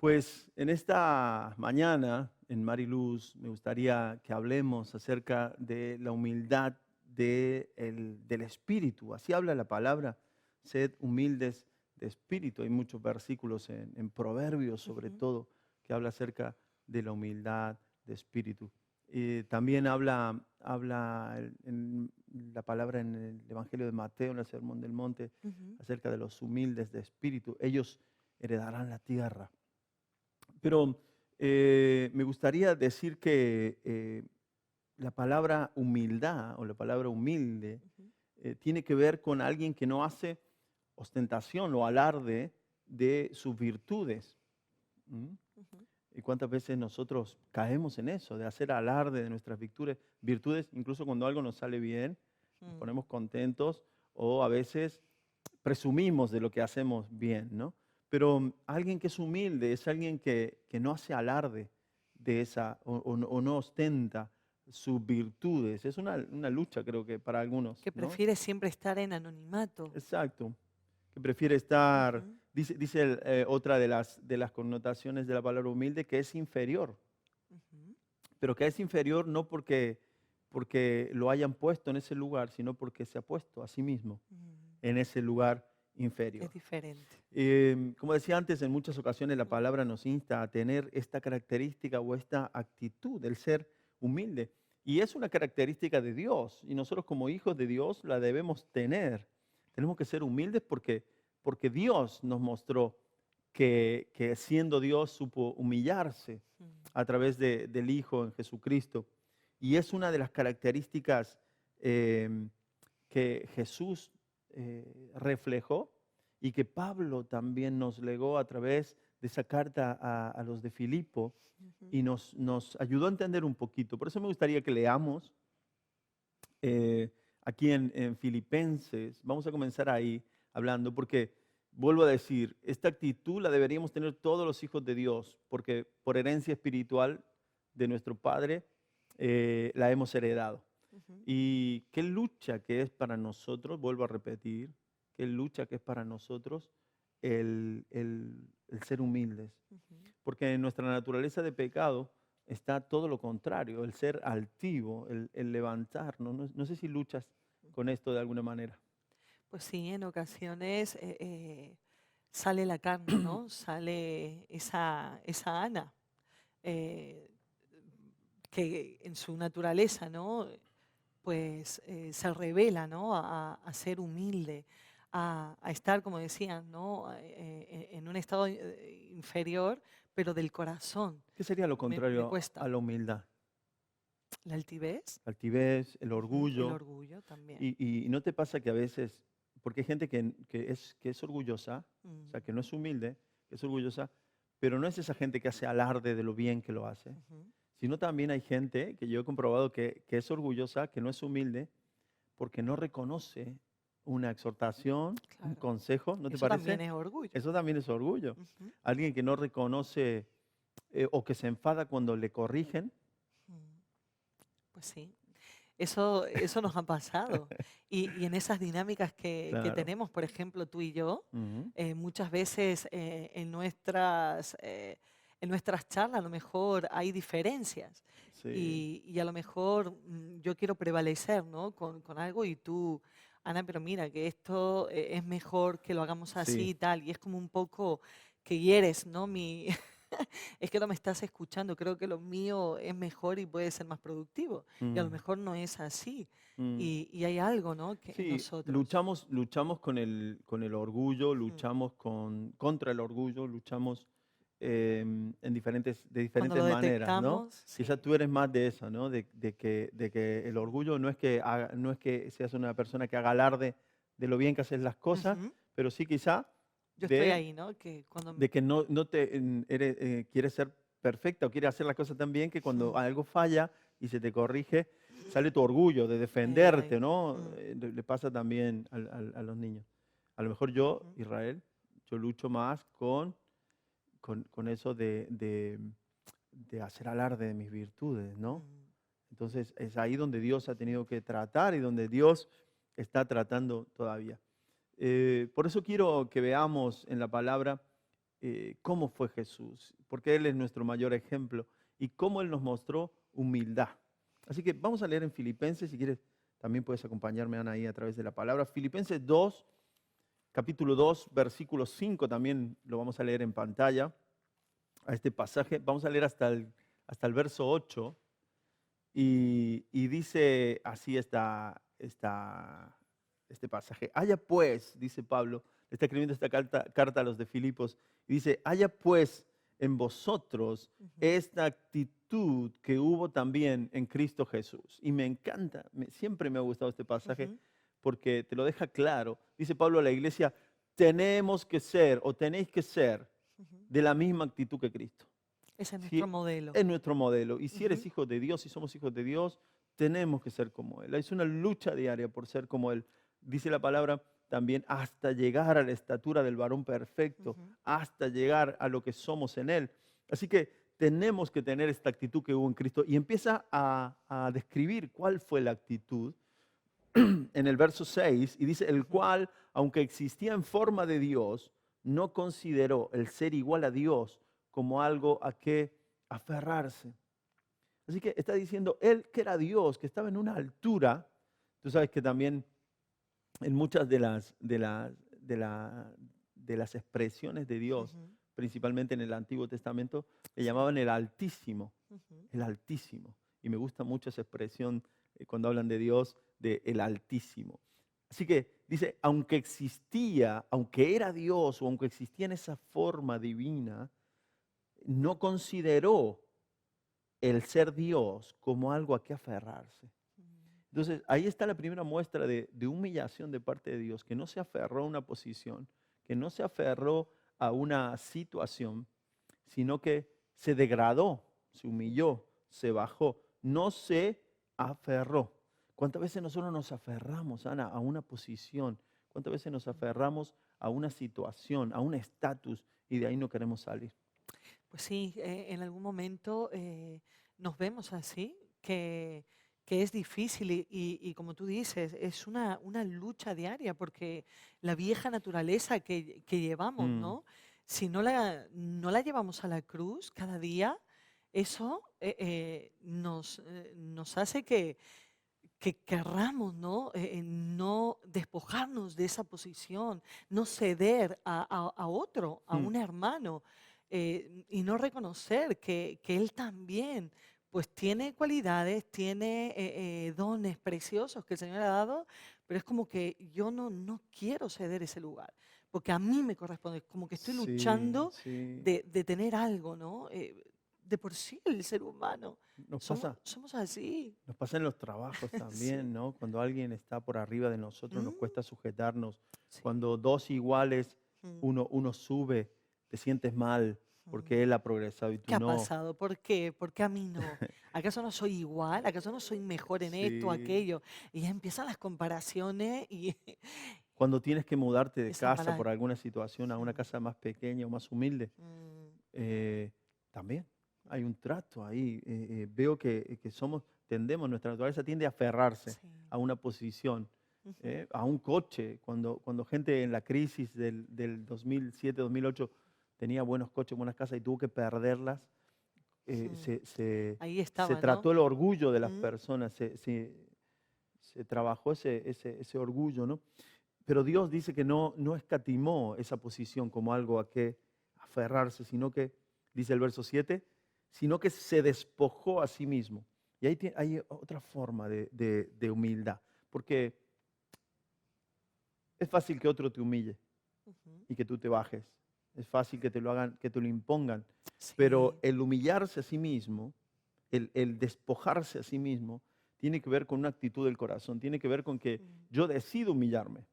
Pues en esta mañana, en Mariluz, me gustaría que hablemos acerca de la humildad del espíritu. Así habla la palabra, sed humildes de espíritu. Hay muchos versículos en Proverbios, sobre Ujú. todo, que habla acerca de la humildad de espíritu. También habla en la palabra en el Evangelio de Mateo, en el Sermón del Monte, Ujú. acerca de los humildes de espíritu. Ellos heredarán la tierra. Pero me gustaría decir que la palabra humildad o la palabra humilde Ujú. tiene que ver con alguien que no hace ostentación o alarde de sus virtudes. ¿Mm? Ujú. ¿Y cuántas veces nosotros caemos en eso, de hacer alarde de nuestras virtudes, incluso cuando algo nos sale bien, nos Mm. ponemos contentos o a veces presumimos de lo que hacemos bien, ¿no? Pero alguien que es humilde es alguien que no hace alarde de esa o no ostenta sus virtudes. Es una lucha, creo que para algunos, Que ¿no? prefiere siempre estar en anonimato. Exacto. Que prefiere estar, Ujú. dice otra de las connotaciones de la palabra humilde, que es inferior, Ujú. pero que es inferior no porque lo hayan puesto en ese lugar, sino porque se ha puesto a sí mismo Mm. en ese lugar Es inferior. diferente. Como decía antes, en muchas ocasiones la Ujú. palabra nos insta a tener esta característica o esta actitud del ser humilde. Y es una característica de Dios y nosotros como hijos de Dios la debemos tener. Tenemos que ser humildes porque Dios nos mostró que siendo Dios supo humillarse Mm. a través del Hijo en Jesucristo. Y es una de las características que Jesús reflejó y que Pablo también nos legó a través de esa carta a los de Filipo Ujú. y nos ayudó a entender un poquito. Por eso me gustaría que leamos eh, aquí en Filipenses. Vamos a comenzar ahí hablando porque, vuelvo a decir, esta actitud la deberíamos tener todos los hijos de Dios porque por herencia espiritual de nuestro Padre la hemos heredado. Ujú. Y qué lucha que es para nosotros, vuelvo a repetir, qué lucha que es para nosotros el ser humildes. Ujú. Porque en nuestra naturaleza de pecado está todo lo contrario, el ser altivo, el levantarnos. No sé si luchas con Ujú. esto de alguna manera. Pues sí, en ocasiones sale la carne, ¿no? Sale esa Ana, eh, que en su naturaleza, ¿no? Pues se revela, ¿no? A ser humilde, a estar, como decían, ¿no? En un estado inferior, pero del corazón. ¿Qué sería lo Me contrario a cuesta. la humildad? La altivez, La altivez, el ujú, el orgullo. orgullo también. Y no te pasa que a veces, porque hay gente que es orgullosa, o sea, Mm. que no es humilde, que es orgullosa, pero no es esa gente que hace alarde de lo bien que lo hace, Ujú. sino también hay gente que yo he comprobado que es orgullosa, que no es humilde, porque no reconoce una exhortación, un Claro, consejo, ¿no te eso también parece? es orgullo. Eso también es orgullo. Ujú. Alguien que no reconoce o que se enfada cuando le corrigen. Mm. Pues sí. Eso nos ha pasado. Y en esas dinámicas que Claro. tenemos, por ejemplo, tú y yo, Ujú. muchas veces en nuestras charlas a lo mejor hay diferencias. Sí, Y a lo mejor yo quiero prevalecer, ¿no? Con algo y tú, Ana, pero mira, que esto es mejor que lo hagamos así sí. y tal. Y es como un poco que hieres, ¿no? Es que no me estás escuchando, creo que lo mío es mejor y puede ser más productivo. Y a lo Mm, mejor no es así. mm. Y hay algo, ¿no? Que en Sí, nosotros. luchamos con el orgullo, Mm. luchamos contra el orgullo, luchamos de Cuando diferentes lo maneras, ¿no? detectamos, Quizás sí. tú eres más de esa, ¿no? De que el orgullo no es que seas una persona que haga alarde de lo bien que haces las cosas, Ujú. pero sí quizá Yo estoy de, ahí, ¿no? Que cuando... de que no te quieres ser perfecta o quieres hacer las cosas tan bien que cuando Mm. algo falla y se te corrige, sale tu orgullo de Ay. defenderte, ¿no? Mm. Le pasa también a los niños. A lo mejor yo, Ujú. Israel, yo lucho más con eso de hacer alarde de mis virtudes, ¿no? Mm. Entonces es ahí donde Dios ha tenido que tratar y donde Dios está tratando todavía. Por eso quiero que veamos en la palabra cómo fue Jesús, porque Él es nuestro mayor ejemplo y cómo Él nos mostró humildad. Así que vamos a leer en Filipenses, si quieres también puedes acompañarme, Ana, ahí a través de la palabra. Filipenses 2, capítulo 2, versículo 5, también lo vamos a leer en pantalla, a este pasaje. Vamos a leer hasta el verso 8 y dice así este pasaje. Haya pues, dice Pablo, está escribiendo esta carta a los de Filipos, y dice, haya pues en vosotros Ujú, esta actitud que hubo también en Cristo Jesús. Y me encanta, siempre me ha gustado este pasaje ujú, porque te lo deja claro. Dice Pablo a la iglesia, tenemos que ser o tenéis que ser ujú. de la misma actitud que Cristo. Ese es nuestro Si modelo. es nuestro modelo. Y si eres Ujú, hijo de Dios, si somos hijos de Dios, tenemos que ser como Él. Es una lucha diaria por ser como Él. Dice la palabra también, hasta llegar a la estatura del varón perfecto, ujú, hasta llegar a lo que somos en Él. Así que tenemos que tener esta actitud que hubo en Cristo. Y empieza a describir cuál fue la actitud en el verso 6 y dice, el ujú, cual, aunque existía en forma de Dios, no consideró el ser igual a Dios como algo a que aferrarse. Así que está diciendo él que era Dios, que estaba en una altura. Tú sabes que también en muchas de las expresiones de Dios, ujú, principalmente en el Antiguo Testamento, le sí, llamaban el Altísimo, ujú, el Altísimo. Y me gusta mucho esa expresión cuando hablan de Dios, de el Altísimo. Así que dice, aunque existía, aunque era Dios o aunque existía en esa forma divina, no consideró el ser Dios como algo a que aferrarse. mm, Entonces, ahí está la primera muestra de humillación de parte de Dios, que no se aferró a una posición, que no se aferró a una situación, sino que se degradó, se humilló, se bajó, no se aferró. ¿Cuántas veces nosotros nos aferramos, Ana, a una posición? ¿Cuántas veces nos mm. aferramos a una situación, a un estatus y de ahí no queremos salir? Pues sí, en algún momento nos vemos así, que es difícil y como tú dices, es una lucha diaria porque la vieja naturaleza que llevamos, Mm, ¿no? Si no la llevamos a la cruz cada día, eso nos hace que querramos, ¿no? No despojarnos de esa posición, no ceder a otro, a mm, un hermano, y no reconocer que él también, pues tiene cualidades, tiene dones preciosos que el Señor ha dado, pero es como que yo no quiero ceder ese lugar, porque a mí me corresponde, como que estoy sí, luchando sí. de tener algo, ¿no? De por sí el ser humano, Nos pasa. somos así. Nos pasa en los trabajos Sí. también, ¿no? Cuando alguien está por arriba de nosotros, nos Mm, cuesta sujetarnos. sí. Cuando dos iguales, Mm, uno sube, te sientes mal porque mm. él ha progresado y ¿Qué tú ha no. pasado? ¿Por qué? ¿Por qué a mí no? ¿Acaso no soy igual? ¿Acaso no soy mejor en esto, Sí. aquello? Y ya empiezan las comparaciones y Cuando tienes que mudarte de esa casa mala. por alguna situación a una Mm, casa más pequeña o más humilde, mm, eh, también hay un trato ahí. Veo que nuestra naturaleza tiende a aferrarse sí. a una posición, Ujú, a un coche. Cuando gente en la crisis del 2007-2008 tenía buenos coches, buenas casas y tuvo que perderlas, eh, mm. se, se- Ahí se estaba, ¿no? trató el orgullo de las Mm, personas, se trabajó ese orgullo, ¿no? Pero Dios dice que no escatimó esa posición como algo a que aferrarse, sino que, dice el verso 7, sino que se despojó a sí mismo. Y ahí hay otra forma de humildad, porque es fácil que otro te humille ujú. y que tú te bajes. Es fácil que te lo hagan, que te lo impongan. Pero Sí. el humillarse a sí mismo, el despojarse a sí mismo, tiene que ver con una actitud del corazón, tiene que ver con que Mm, yo decido humillarme.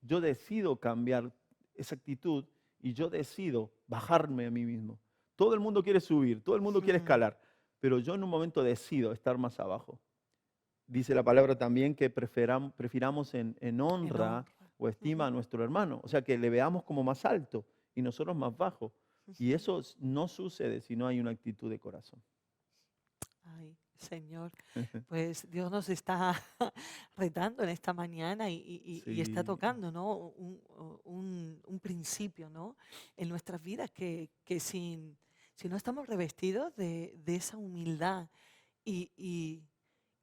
Yo decido cambiar esa actitud y yo decido bajarme a mí mismo. Todo el mundo quiere subir, todo el mundo quiere mm. escalar, pero yo en un momento decido estar más abajo. Dice la palabra también que prefiramos en En honra honra. o estima a Ujú, nuestro hermano, o sea, que le veamos como más alto y nosotros más bajo. Y ujú. eso no sucede si no hay una actitud de corazón. Ay, Señor. Pues Dios nos está retando en esta mañana y está Sí, tocando, ¿no? Un principio, ¿no? En nuestras vidas que si no estamos revestidos de esa humildad y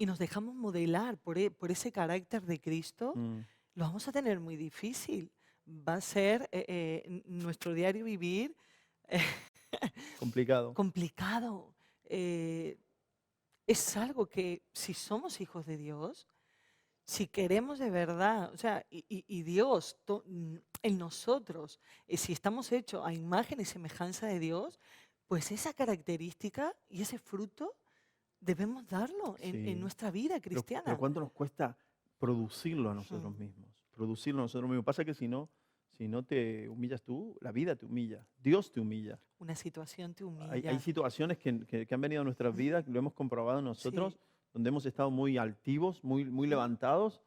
nos dejamos modelar por ese carácter de Cristo, mm, lo vamos a tener muy difícil. Va a ser nuestro diario vivir complicado. complicado. Eh, es algo que si somos hijos de Dios, si queremos de verdad, o sea, y Dios en nosotros, si estamos hechos a imagen y semejanza de Dios, pues esa característica y ese fruto debemos darlo en Sí. nuestra vida Pero cristiana. ¿cuánto nos cuesta producirlo a nosotros Mm, mismos? Producirlo a nosotros mismos. Pasa que si no te humillas tú, la vida te humilla, Dios te humilla. Una situación te Hay humilla. situaciones que han venido a nuestras vidas, que lo hemos comprobado Sí. nosotros, donde hemos estado muy altivos, muy Ujú. levantados,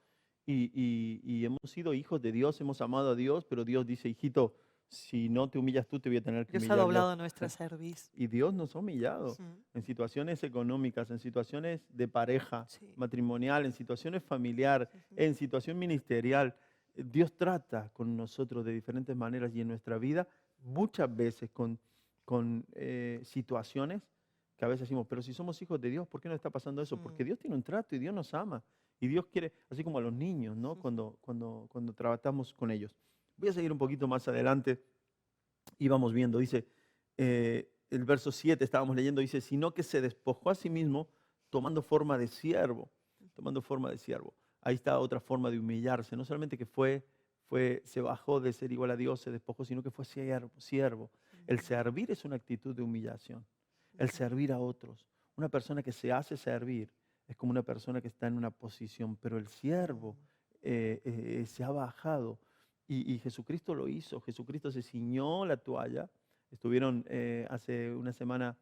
y hemos sido hijos de Dios, hemos amado a Dios, pero Dios dice, hijito, si no te humillas tú, te voy a tener que Dios ha humillar yo. doblado nuestra cerviz. Y Dios nos ha humillado Ujú. en situaciones económicas, en situaciones de pareja, Sí. matrimonial, en situaciones familiar, Ujú. en situación ministerial. Dios trata con nosotros de diferentes maneras y en nuestra vida muchas veces con situaciones que a veces decimos, pero si somos hijos de Dios, ¿por qué no está pasando eso? Porque Mm. Dios tiene un trato y Dios nos ama. Y Dios quiere, así como a los niños, ¿no? Ujú. Cuando tratamos con ellos. Voy a seguir un poquito más adelante y vamos viendo, dice, el verso 7 estábamos leyendo, dice, sino que se despojó a sí mismo tomando forma de siervo, tomando forma de siervo. Ahí está otra forma de humillarse, no solamente que se bajó de ser igual a Dios, se despojó, sino que fue siervo. El Ujú. servir es una actitud de humillación, el Ujú. servir a otros. Una persona que se hace servir es como una persona que está en una posición, pero el siervo Mm. se ha bajado y Jesucristo lo hizo. Jesucristo se ciñó la toalla. Estuvieron hace una semana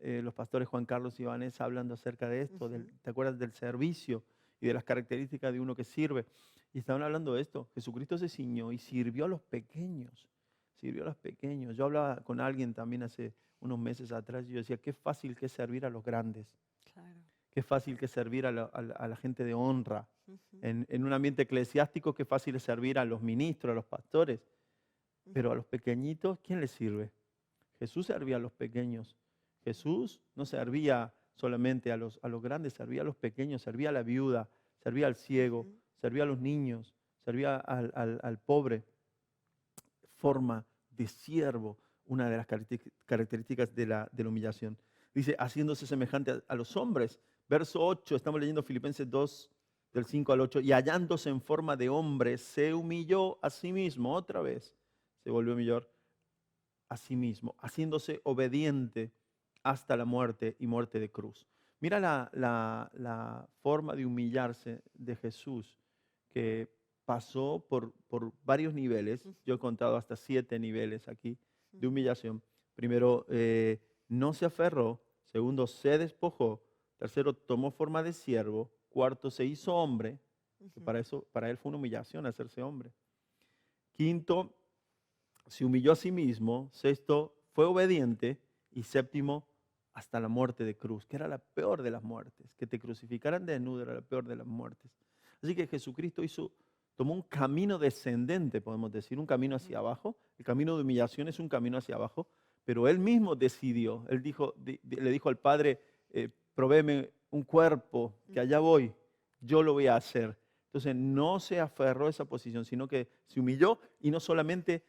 los pastores Juan Carlos y Vanessa hablando acerca de esto, Ujú. ¿te acuerdas del servicio y de las características de uno que sirve? Y estaban hablando de esto. Jesucristo se ciñó y sirvió a los pequeños. Sirvió a los pequeños. Yo hablaba con alguien también hace unos meses atrás y yo decía, qué fácil que es servir a los grandes. Claro. Qué fácil que es servir a la gente de honra. Ujú. En un ambiente eclesiástico, qué fácil es servir a los ministros, a los pastores. Pero a Ujú. los pequeñitos, ¿quién les sirve? Jesús servía a los pequeños. Jesús no servía solamente a los grandes, servía a los pequeños, servía a la viuda, servía al ciego, Ujú. servía a los niños, servía al pobre. Forma de siervo, una de las características de la humillación. Dice, haciéndose semejante a los hombres. Verso 8, estamos leyendo Filipenses 2, del 5 al 8, y hallándose en forma de hombre, se humilló a sí mismo, otra vez, se volvió humillar a sí mismo, haciéndose obediente hasta la muerte y muerte de cruz. Mira la forma de humillarse de Jesús, que pasó por varios niveles. Yo he Ujú. contado hasta 7 niveles aquí de Ujú. humillación. Primero, no se aferró. Segundo, se despojó. Tercero, tomó forma de siervo. Cuarto, se hizo hombre, que Ujú. para él fue una humillación hacerse hombre. Quinto, se humilló a sí mismo. Sexto, fue obediente. Y séptimo, hasta la muerte de cruz, que era la peor de las muertes. Que te crucificaran desnudo era la peor de las muertes. Así que Jesucristo tomó un camino descendente, podemos decir, un camino hacia Ujú. abajo. El camino de humillación es un camino hacia abajo, pero él mismo decidió. Él le dijo al Padre, provéeme un cuerpo, que allá Ujú. voy, yo lo voy a hacer. Entonces no se aferró a esa posición, sino que se humilló y no solamente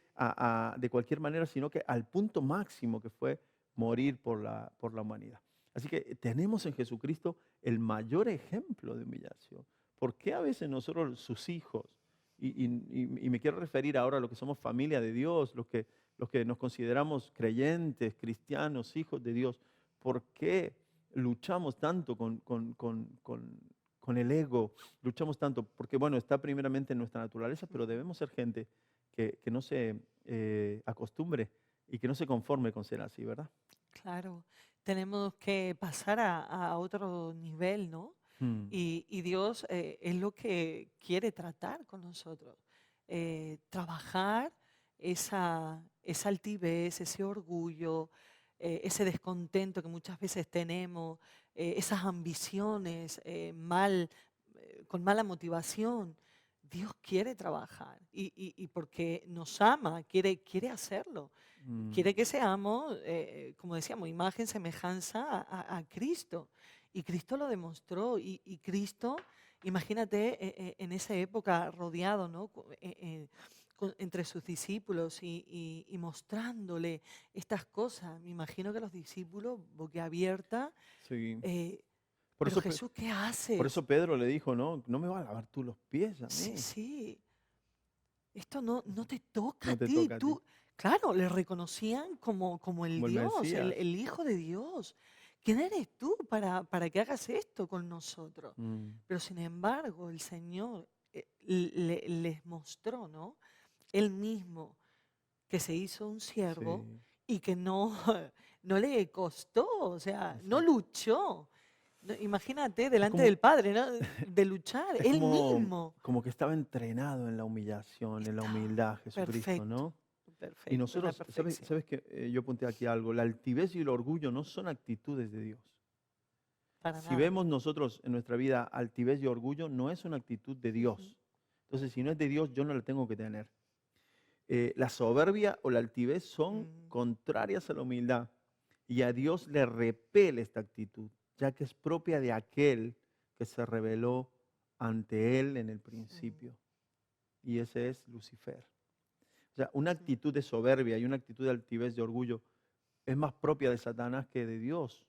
de cualquier manera, sino que al punto máximo que fue morir por la humanidad. Así que tenemos en Jesucristo el mayor ejemplo de humillación. ¿Por qué a veces nosotros, sus hijos, y me quiero referir ahora a los que somos familia de Dios, los que nos consideramos creyentes, cristianos, hijos de Dios, ¿por qué luchamos tanto con el ego? Luchamos tanto porque, bueno, está primeramente en nuestra naturaleza, pero Ujú. debemos ser gente que no se acostumbre y que no se conforme con ser así, ¿verdad? Claro, tenemos que pasar a otro nivel, ¿no? Mm, Y Dios es lo que quiere tratar con nosotros. Trabajar esa altivez, ese orgullo, ese descontento que muchas veces tenemos, esas ambiciones con mala motivación. Dios quiere trabajar y porque nos ama, quiere hacerlo. Mm, Quiere que seamos, como decíamos, imagen, semejanza a Cristo. Y Cristo lo demostró. Y Cristo, imagínate, en esa época rodeado, ¿no? Entre sus discípulos y mostrándole estas cosas. Me imagino que los discípulos, boquiabierta, sí. eh, Por pero eso, Jesús, ¿qué por eso haces? Pedro le dijo, no, no me vas a lavar tú los pies a Sí, mí. sí. Esto no te toca a No te ti. toca a ti, Tú, claro, le reconocían como el como el Dios, Mesías. el Hijo de Dios. ¿Quién eres tú para que hagas esto con nosotros? Mm, Pero sin embargo, el Señor les mostró, ¿no? Él mismo que se hizo un siervo sí, y que no, no le costó, o sea, no exacto. luchó. Imagínate Es delante como, del Padre, ¿no? De luchar, es él como, mismo. como que estaba entrenado en la humillación, en la Está humildad, Jesucristo, perfecto, ¿no? Y perfecto, en la nosotros, ¿sabes, perfección. sabes que yo apunté aquí algo? La altivez y el orgullo no son actitudes de Dios. Para Si nada. vemos nosotros en nuestra vida altivez y orgullo, no es una actitud de Ujú, Dios. Entonces, si no es de Dios, yo no la tengo que tener. La soberbia o la altivez son mm, contrarias a la humildad y a Dios le repele esta actitud, ya que es propia de aquel que se reveló ante él en el mm, principio, y ese es Lucifer. O sea, una mm, actitud de soberbia y una actitud de altivez, de orgullo, es más propia de Satanás que de Dios,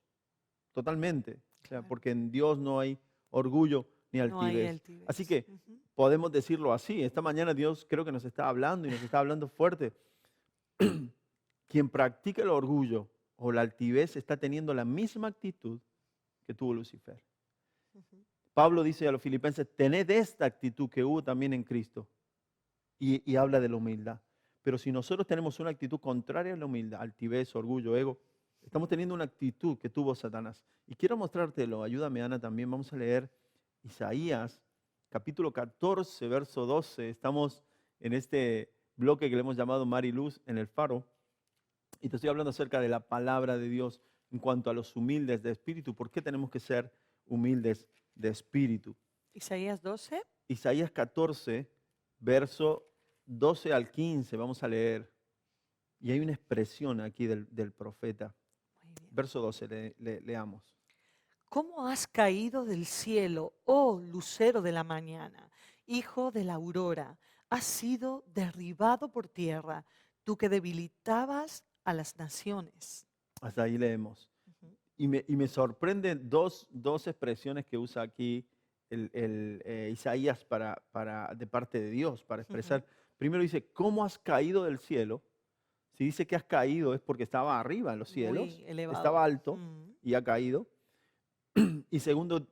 totalmente. O sea, claro. porque en Dios no hay orgullo ni No hay altivez. Así altivez. que Ujú, podemos decirlo así. Esta mañana Dios creo que nos está hablando y nos está hablando fuerte. Quien practica el orgullo o la altivez está teniendo la misma actitud que tuvo Lucifer. ujú, Pablo dice a los filipenses, tened esta actitud que hubo también en Cristo y habla de la humildad. Pero si nosotros tenemos una actitud contraria a la humildad, altivez, orgullo, ego, estamos mm. teniendo una actitud que tuvo Satanás. Y quiero mostrártelo, ayúdame Ana también, vamos a leer Isaías capítulo 14, verso 12. Estamos en este bloque que le hemos llamado Mar y Luz en el faro. Y te estoy hablando acerca de la palabra de Dios en cuanto a los humildes de espíritu. ¿Por qué tenemos que ser humildes de espíritu? Isaías 12. Isaías 14, verso 12 al 15, vamos a leer. Y hay una expresión aquí del profeta. Muy bien. Verso 12, leamos. ¿Cómo has caído del cielo, oh lucero de la mañana, hijo de la aurora? Has sido derribado por tierra, tú que debilitabas a las naciones. Hasta ahí leemos. Ujú, Y me sorprenden dos expresiones que usa aquí Isaías de parte de Dios, para ujú. expresar. Primero dice, ¿cómo has caído del cielo? Si dice que has caído es porque estaba arriba en los cielos, Muy elevado. estaba alto Mm, y ha caído. Y segundo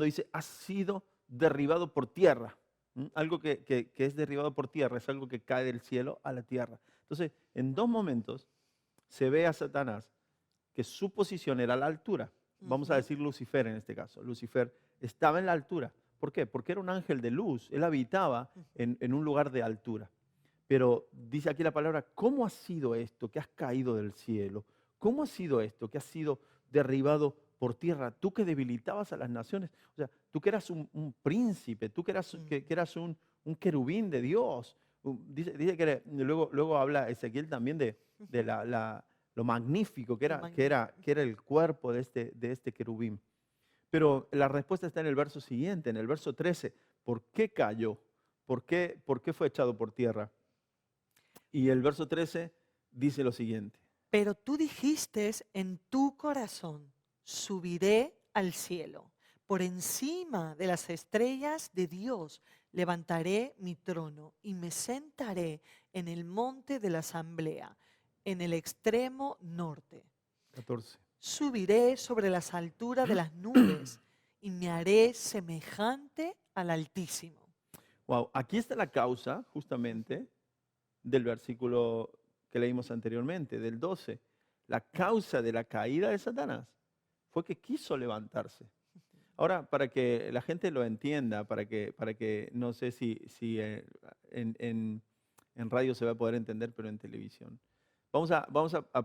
dice, has sido derribado por tierra. ¿Mm? Algo que es derribado por tierra es algo que cae del cielo a la tierra. Entonces, en dos momentos se ve a Satanás que su posición era la altura. Vamos a ujú, decir Lucifer en este caso. Lucifer estaba en la altura. ¿Por qué? Porque era un ángel de luz. Él habitaba ujú, en un lugar de altura. Pero dice aquí la palabra, ¿cómo ha sido esto que has caído del cielo? ¿Cómo ha sido esto que has sido derribado por tierra? Tú que debilitabas a las naciones, o sea, tú que eras un príncipe, tú que mm. eras un querubín de Dios. Dice que luego habla Ezequiel también de Ujú. lo magnífico Lo que era magnífico. el cuerpo de este querubín. Pero la respuesta está en el verso siguiente, en el verso 13. ¿Por qué cayó? Por qué fue echado por tierra? Y el verso 13 dice lo siguiente. Pero tú dijiste en tu corazón, subiré al cielo, por encima de las estrellas de Dios levantaré mi trono y me sentaré en el monte de la asamblea, en el extremo norte. 14. Subiré sobre las alturas de las nubes y me haré semejante al Altísimo. Wow, aquí está la causa Ujú, justamente del versículo que leímos anteriormente, del 12. La causa de la caída de Satanás fue que quiso levantarse. Ahora, para que la gente lo entienda, para que no sé si en radio se va a poder entender, pero en televisión. Vamos a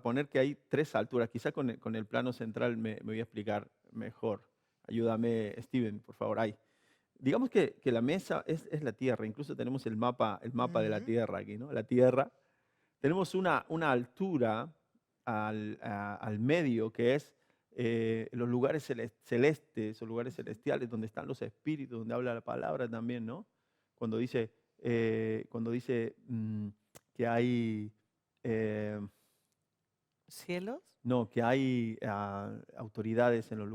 poner que hay tres alturas. Quizá con el plano central me voy a explicar mejor. Ayúdame, Steven, por favor, ahí. Digamos que la mesa es la tierra, incluso tenemos el mapa de la Ujú. tierra aquí, ¿no? La tierra. Tenemos una altura al medio que es los lugares celestes o lugares Ujú. celestiales donde están los espíritus, donde habla la palabra también, ¿no? Cuando dice, que hay, eh, ¿Cielos? no, que hay autoridades Sí. en los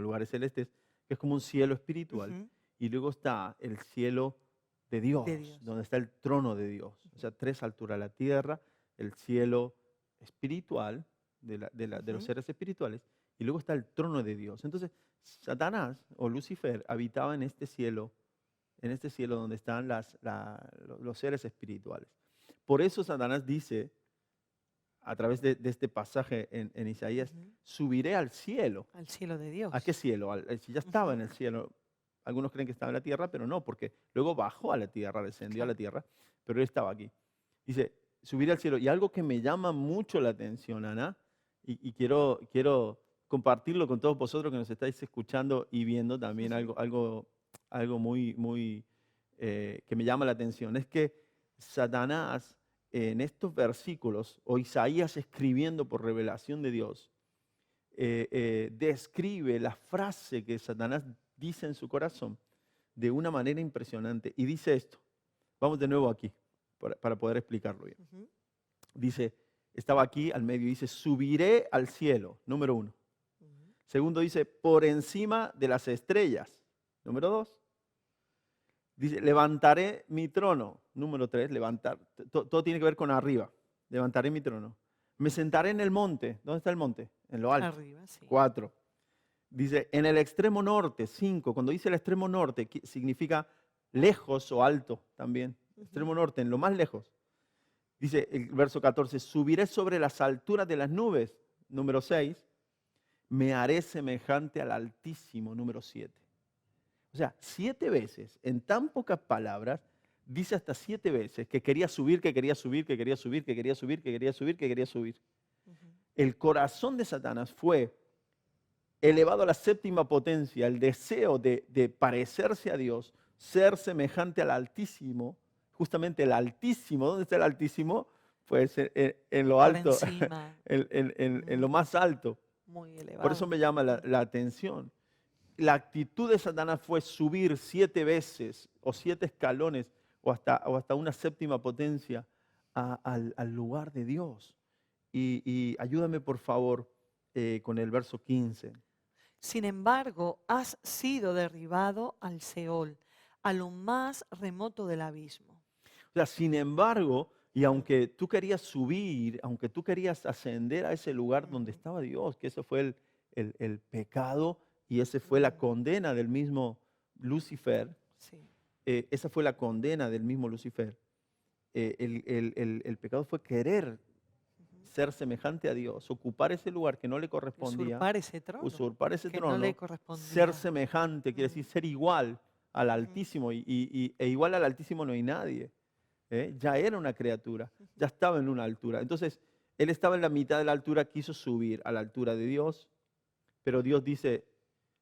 lugares celestes, que es como un cielo espiritual. Ujú. Y luego está el cielo de De Dios, Dios. donde está el trono de Dios. O Ujú. sea, tres alturas: la tierra, el cielo espiritual, de los Ujú. seres espirituales, y luego está el trono de Dios. Entonces, Satanás o Lucifer habitaba en este cielo donde están los seres espirituales. Por eso Satanás dice, a través de este pasaje en Isaías, Ujú. subiré al cielo. Al cielo de ¿A qué Dios. cielo? Si ya estaba en Ujú. el cielo. Algunos creen que estaba en la tierra, pero no, porque luego bajó a la tierra, descendió a la Claro. tierra, pero él estaba aquí. Dice, subiré al cielo. Y algo que me llama mucho la atención, Ana, y quiero compartirlo con todos vosotros que nos estáis escuchando y viendo también Ujú. algo muy que me llama la atención, es que Satanás en estos versículos, o Isaías escribiendo por revelación de Dios, describe la frase que Satanás dice en su corazón de una manera impresionante. Y dice esto, vamos de nuevo aquí, para poder explicarlo bien. Ujú. Dice, estaba aquí al medio, dice, subiré al cielo, número uno. Ujú. Segundo dice, por encima de las estrellas, número dos. Dice, levantaré mi trono, número tres, levantar, todo tiene que ver con arriba, levantaré mi trono. Me sentaré en el monte, ¿dónde está el monte? En lo alto. Arriba, sí. Cuatro. Dice, en el extremo norte, 5. Cuando dice el extremo norte, significa lejos o alto también. Ujú. Extremo norte, en lo más lejos. Dice el verso 14, subiré sobre las alturas de las nubes. Número 6, me haré semejante al Altísimo. Número 7. O sea, 7 veces, en tan pocas palabras, dice hasta 7 veces que quería subir, que quería subir, que quería subir, que quería subir, que quería subir, que quería subir. Ujú. El corazón de Satanás fue elevado a la séptima potencia, el deseo de parecerse a Dios, ser semejante al Altísimo. Justamente el Altísimo, ¿dónde está el Altísimo? Pues en lo Por alto, encima. en lo más alto. Muy Por eso elevado. me llama Ujú. la atención. La actitud de Satanás fue subir 7 veces o 7 escalones o hasta una séptima potencia al lugar de Dios. Y ayúdame por favor con el verso 15. Sin embargo, has sido derribado al Seol, a lo más remoto del abismo. O sea, sin embargo, y Ujú. aunque tú querías subir, aunque tú querías ascender a ese lugar donde Ujú. estaba Dios, que ese fue el pecado y esa fue la Ujú. condena del mismo Lucifer, Sí. esa fue la condena del mismo Lucifer. El pecado fue querer Ujú. ser semejante a Dios, ocupar ese lugar que no le correspondía, Usurpar ese trono usurpar ese que no le trono, ser correspondía. semejante, quiere decir Ujú. ser igual al Ujú. Altísimo, e igual al Altísimo no hay nadie. Ya era una criatura, Ujú. ya estaba en una altura. Entonces, él estaba en la mitad de la altura, quiso subir a la altura de Dios, pero Dios dice,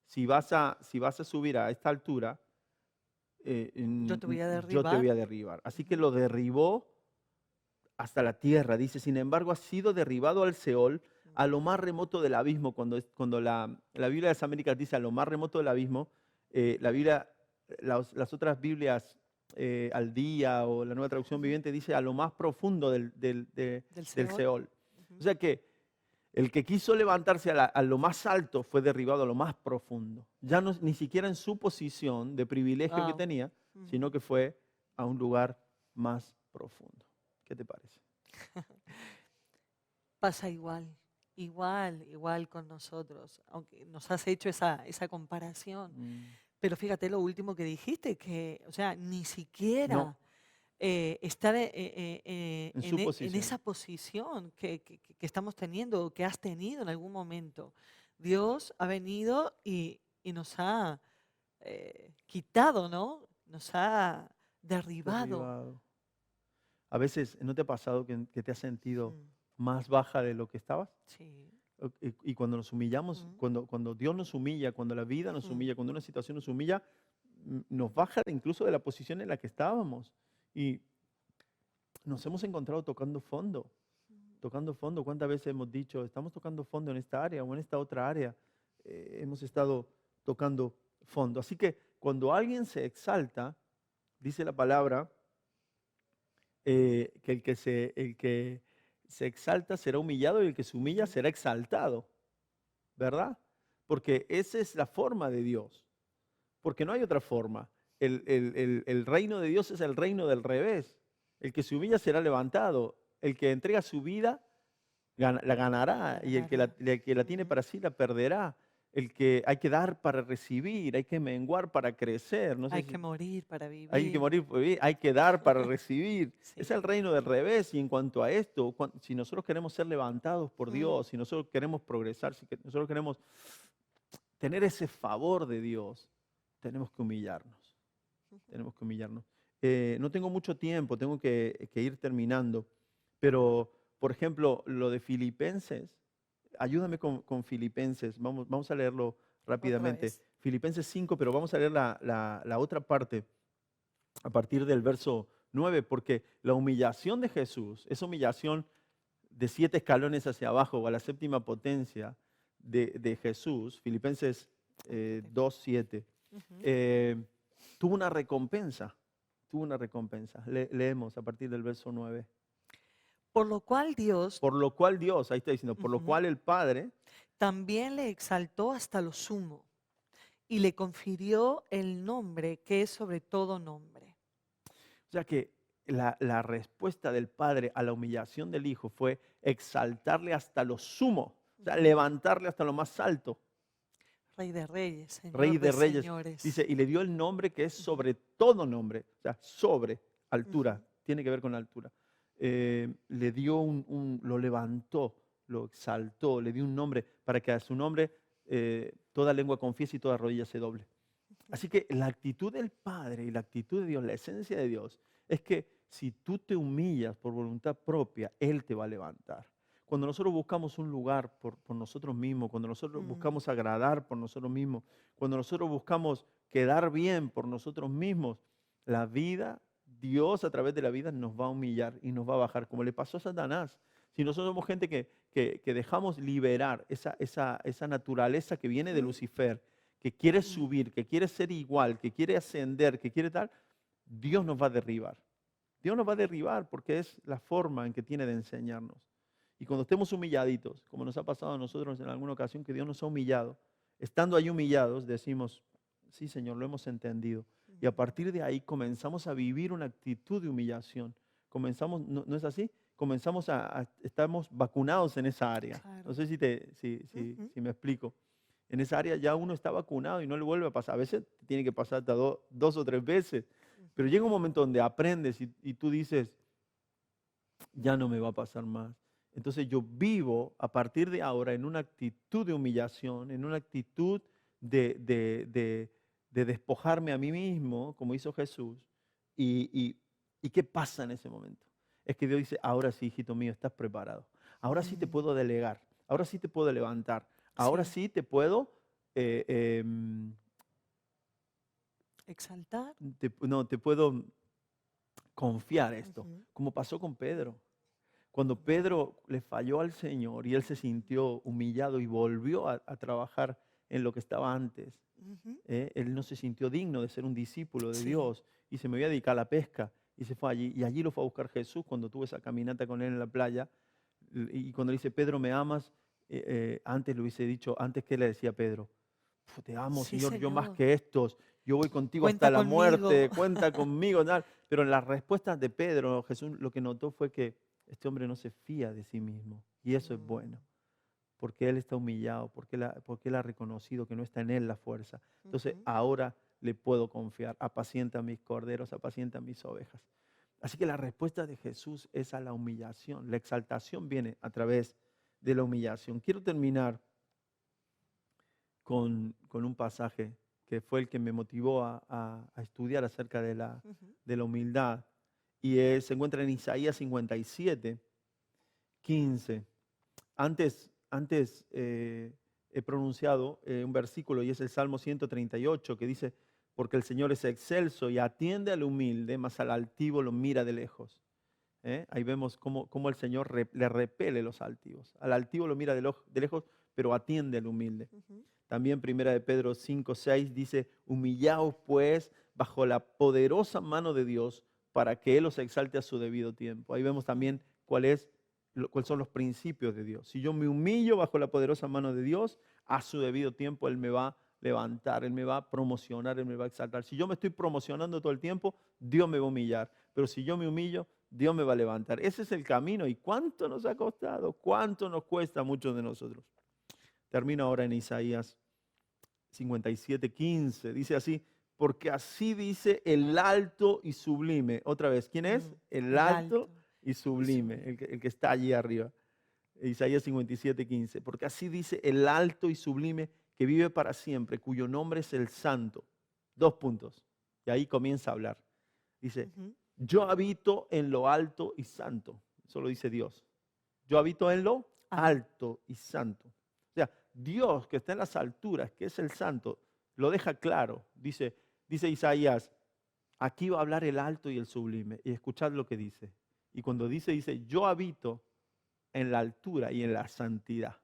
si vas a subir a esta altura, Yo te voy a yo te voy derribar. a derribar. Así que Ujú. lo derribó hasta la tierra. Dice, sin embargo, ha sido derribado al Seol, a lo más remoto del abismo. Cuando la Biblia de las Américas dice a lo más remoto del abismo, la Biblia, las otras Biblias al día o la Nueva Traducción Ujú. Viviente dice a lo más profundo Del del Seol. Seol. O Ujú. sea que el que quiso levantarse a lo más alto fue derribado a lo más profundo. Ya no, ni siquiera en su posición de privilegio que Wow. tenía, Ujú. sino que fue a un lugar más profundo. ¿Qué te parece? Pasa igual, igual con nosotros, aunque nos has hecho esa comparación. Mm. Pero fíjate lo último que dijiste, que, o sea, ni No, siquiera estar en su en esa posición. posición que estamos teniendo, o que has tenido en algún momento. Dios ha venido y nos ha quitado, ¿no? Nos ha derribado. Derribado. A veces, ¿no te ha pasado que te has sentido Mm. más baja de lo que estabas? Sí. Y cuando nos humillamos, Ujú. cuando Dios nos humilla, cuando la vida nos Mm. humilla, cuando una situación nos humilla, nos baja incluso de la posición en la que estábamos. Y nos hemos encontrado tocando fondo, tocando fondo. ¿Cuántas veces hemos dicho, estamos tocando fondo en esta área o en esta otra área? Hemos estado tocando fondo. Así que cuando alguien se exalta, dice la palabra, que el que se exalta será humillado y el que se humilla Ujú. será exaltado, ¿verdad? Porque esa es la forma de Dios, porque no hay otra forma. El reino de Dios es el reino del revés. El que se humilla será levantado, el que entrega su vida la ganará, La y ganará. el que la tiene Ujú. para sí la perderá. El que hay que dar para recibir, hay que menguar para crecer. No sé Hay que si morir para hay que vivir. morir por vivir, hay que dar para recibir. Es Sí. el reino del revés. Y en cuanto a esto, si nosotros queremos ser levantados por Mm. Dios, si nosotros queremos progresar, si nosotros queremos tener ese favor de Dios, tenemos que humillarnos. Ujú. Tenemos que humillarnos. No tengo mucho tiempo, tengo que ir terminando, pero, por ejemplo, lo de Filipenses, ayúdame con Filipenses, vamos a leerlo Otra rápidamente. vez. Filipenses 5, pero vamos a leer la otra parte a partir del verso 9, porque la humillación de Jesús, esa humillación de 7 escalones hacia abajo o a la séptima potencia de Jesús, Filipenses Ok. 2:7, Ujú. eh, tuvo una recompensa, tuvo una recompensa. Leemos a partir del verso 9. Por lo cual Dios Por lo cual Dios, ahí está diciendo, por lo ujú, cual el Padre, también le exaltó hasta lo sumo y le confirió el nombre que es sobre todo nombre. o sea que la respuesta del Padre a la humillación del Hijo fue exaltarle hasta lo sumo, o sea, Ujú. levantarle hasta lo más alto. Rey de reyes, Rey Señor de de reyes, dice, señores. y le dio el nombre que es Ujú. sobre todo nombre, o sea, sobre Ujú. altura, tiene que ver con la altura. Le dio lo levantó, lo exaltó, le dio un nombre para que a su nombre toda lengua confiese y toda rodilla se doble. Ujú. Así que la actitud del Padre y la actitud de Dios, la esencia de Dios, es que si tú te humillas por voluntad propia, Él te va a levantar. Cuando nosotros buscamos un lugar por nosotros mismos, cuando nosotros Mm. buscamos agradar por nosotros mismos, cuando nosotros buscamos quedar bien por nosotros mismos, la vida, Dios a través de la vida nos va a humillar y nos va a bajar, como le pasó a Satanás. Si nosotros somos gente que dejamos liberar esa naturaleza que viene de Ujú. Lucifer, que quiere Mm. subir, que quiere ser igual, que quiere ascender, que quiere tal, Dios nos va a derribar. Dios nos va a derribar porque es la forma en que tiene de enseñarnos. Y cuando estemos humilladitos, como nos ha pasado a nosotros en alguna ocasión que Dios nos ha humillado, estando ahí humillados, decimos, sí Señor, lo hemos entendido. Y a Ujú. partir de ahí comenzamos a vivir una actitud de humillación. Comenzamos, ¿no es así? Comenzamos estamos vacunados en esa área. No Claro. sé Ujú. si me explico. En esa área ya uno está vacunado y no le vuelve a pasar. A veces te tiene que pasar hasta 2 o 3 veces, pero llega un Ujú. momento donde aprendes y tú dices, ya no me va a pasar más. Entonces yo vivo a partir de ahora en una actitud de humillación, en una actitud de despojarme a mí mismo, como hizo Jesús. ¿Y qué pasa en ese momento? Es que Dios dice, ahora sí, hijito mío, estás preparado. Ahora sí te Mm. puedo delegar. Ahora sí te puedo levantar. Ahora Sí. sí te puedo eh, em, Exaltar. no, te puedo confiar esto, Ujú. como pasó con Pedro. Cuando Ujú. Pedro le falló al Señor y él se sintió humillado y volvió a trabajar en lo que estaba antes, Ujú. él no se sintió digno de ser un discípulo de Sí. Dios y se me iba a dedicar a la pesca y se fue allí. Y allí lo fue a buscar Jesús cuando tuve esa caminata con él en la playa. Y cuando le dice, Pedro, ¿me amas? Antes le hubiese dicho, antes que le decía a Pedro, te amo, Sí, Señor, yo más Señor. que estos, yo voy contigo hasta Cuenta la conmigo. muerte, cuenta conmigo, tal. Pero en las respuestas de Pedro, Jesús lo que notó fue que este hombre no se fía de sí mismo. Y eso es Mm. bueno, porque él está humillado, porque él ha reconocido que no está en él la fuerza. Entonces Ujú. ahora le puedo confiar, apacienta mis corderos, apacienta mis ovejas. Así que la respuesta de Jesús es a la humillación. La exaltación viene a través de la humillación. Quiero terminar con un pasaje que fue el que me motivó a estudiar acerca Ujú. de la humildad. Y se encuentra en Isaías 57, 15. antes he pronunciado un versículo y es el Salmo 138 que dice, porque el Señor es excelso y atiende al humilde, mas al altivo lo mira de lejos. Ahí vemos cómo el Señor le repele los altivos. Al altivo lo mira de lejos, pero atiende al humilde. Ujú. También Primera de Pedro 5:6 dice, humillaos pues bajo la poderosa mano de Dios para que Él os exalte a su debido tiempo. Ahí vemos también cuáles son los principios de Dios. Si yo me humillo bajo la poderosa mano de Dios, a su debido tiempo Él me va a levantar, Él me va a promocionar, Él me va a exaltar. Si yo me estoy promocionando todo el tiempo, Dios me va a humillar. Pero si yo me humillo, Dios me va a levantar. Ese es el camino. ¿Y cuánto nos ha costado? ¿Cuánto nos cuesta a muchos de nosotros? Termino ahora en Isaías 57:15. Dice así, porque así dice el alto y sublime. Otra vez, ¿quién es? El El alto alto y y sublime, sublime. el que está allí arriba. Isaías 57:15. Porque así dice el alto y sublime que vive para siempre, cuyo nombre es el Santo. 2 puntos. Y ahí comienza a hablar. Dice, Ujú. yo habito en lo alto y santo. Eso lo dice Dios. Yo habito en lo Alto. alto y santo. O sea, Dios que está en las alturas, que es el santo, lo deja claro. Dice Isaías, aquí va a hablar el alto y el sublime. Y escuchad lo que dice. Y cuando dice, yo habito en la altura y en la santidad.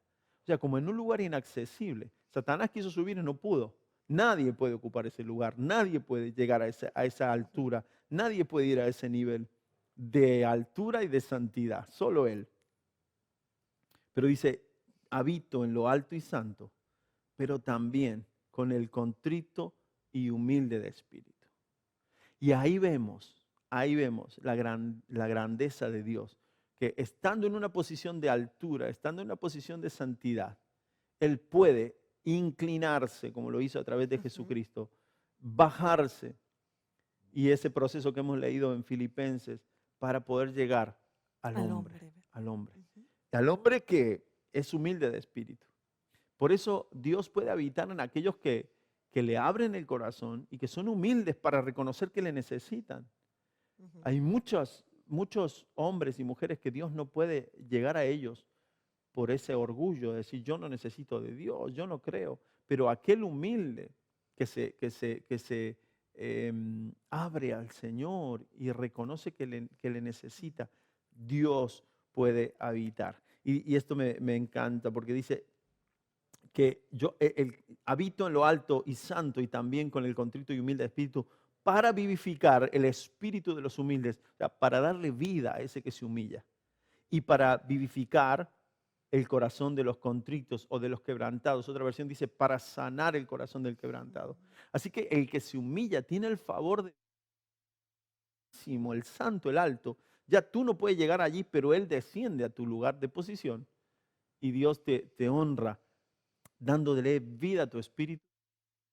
O sea, como en un lugar inaccesible. Satanás quiso subir y no pudo. Nadie puede ocupar ese lugar. Nadie puede llegar a esa altura. Nadie puede ir a ese nivel de altura y de santidad. Solo Él. Pero dice, habito en lo alto y santo, pero también con el contrito y humilde de espíritu. Y ahí vemos la grandeza de Dios, que estando en una posición de altura, estando en una posición de santidad, Él puede inclinarse, como lo hizo a través de Ujú. Jesucristo, bajarse, y ese proceso que hemos leído en Filipenses, para poder llegar al Al hombre, hombre. al hombre. Ujú. Al hombre que es humilde de espíritu. Por eso Dios puede habitar en aquellos que le abren el corazón y que son humildes para reconocer que le necesitan. Ujú. Hay muchos hombres y mujeres que Dios no puede llegar a ellos por ese orgullo de decir yo no necesito de Dios, yo no creo. Pero aquel humilde que se abre al Señor y reconoce que le necesita, Dios puede habitar. Y esto me encanta porque dice que yo habito en lo alto y santo y también con el contrito y humilde espíritu para vivificar el espíritu de los humildes, o sea, para darle vida a ese que se humilla y para vivificar el corazón de los contritos o de los quebrantados. Otra versión dice para sanar el corazón del quebrantado. Así que el que se humilla tiene el favor de el santo, el alto. Ya tú no puedes llegar allí, pero Él desciende a tu lugar de posición y Dios te honra dándole vida a tu espíritu,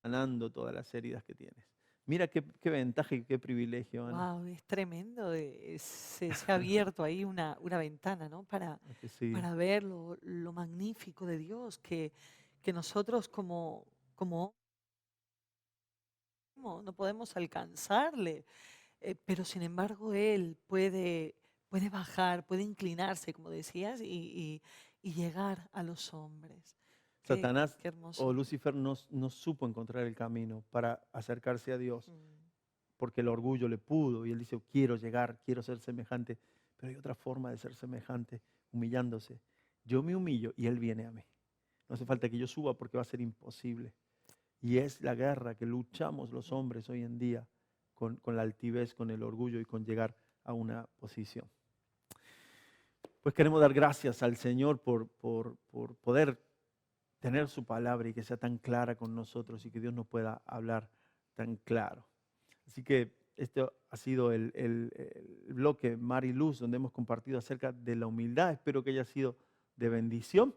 sanando todas las heridas que tienes. Mira qué ventaja y qué privilegio, Ana. Wow, es tremendo. Se ha abierto ahí una ventana, ¿no? ¿A que sí? Para ver lo magnífico de Dios, que nosotros como no podemos alcanzarle, pero sin embargo Él puede bajar, puede inclinarse, como decías, y llegar a los hombres. Qué, Satanás qué o hermoso. Lucifer no supo encontrar el camino para acercarse a Dios, Mm. porque el orgullo le pudo y él dice, quiero llegar, quiero ser semejante, pero hay otra forma de ser semejante, humillándose. Yo me humillo y él viene a mí. No hace falta que yo suba porque va a ser imposible. Y es la guerra que luchamos los hombres hoy en día con la altivez, con el orgullo y con llegar a una posición. Pues queremos dar gracias al Señor por poder tener su palabra y que sea tan clara con nosotros y que Dios nos pueda hablar tan claro. Así que este ha sido el bloque Mari Luz, donde hemos compartido acerca de la humildad. Espero que haya sido de bendición.